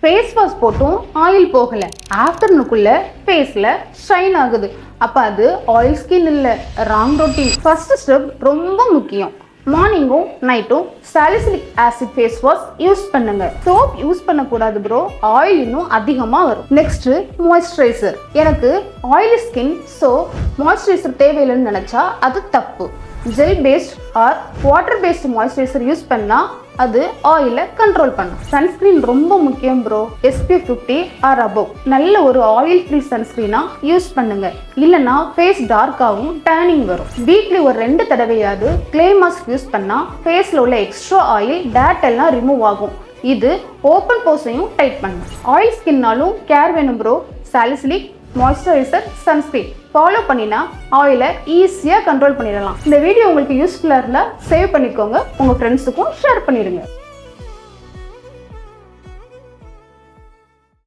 Face wash போட்டும் oil போகலை, ஆஃப்டர்நூனுக்குள்ள ஃபேஸில் ஷைன் ஆகுது. அப்போ அது ஆயில் ஸ்கின் இல்லை, ராங் ரொட்டீன். ஃபர்ஸ்ட் ஸ்டெப் ரொம்ப முக்கியம். மார்னிங்கும் நைட்டும் salicylic acid face wash use பண்ணுங்க. சோப் யூஸ் பண்ணக்கூடாது ப்ரோ, ஆயில் இன்னும் அதிகமாக வரும். Next moisturiser. எனக்கு ஆயிலி ஸ்கின், ஸோ மாய்ஸ்சரைசர் தேவையில்லைன்னு நினச்சா அது தப்பு. Gel based or water based moisturiser use பண்ணால் அது ஆயிலை கண்ட்ரோல் பண்ணும். சன்ஸ்கிரீன் ரொம்ப முக்கியம் ப்ரோ. SPF 50 ஆர் அபவ் நல்ல ஒரு ஆயில் ஃப்ரீ சன்ஸ்கிரீனா யூஸ் பண்ணுங்க. இல்லைன்னா ஃபேஸ் டார்க்காகவும் டேனிங் வரும். வீக்லி ஒரு 2 தடவையாவது கிளே மாஸ்க் யூஸ் பண்ணா ஃபேஸ்ல உள்ள எக்ஸ்ட்ரா ஆயில், டேட் எல்லாம் ரிமூவ் ஆகும். இது ஓப்பன் போஸையும் டைட் பண்ணும். ஆயில் ஸ்கின்னாலும் கேர் வேணும் bro. Salicylic, moisturiser, sunscreen follow பண்ணினா ஆயிலை ஈஸியாக கண்ட்ரோல் பண்ணிடலாம். இந்த வீடியோ உங்களுக்கு யூஸ்ஃபுல்லாக இருந்தால் சேவ் பண்ணிக்கோங்க, உங்கள் ஃப்ரெண்ட்ஸுக்கும் ஷேர் பண்ணிடுங்க.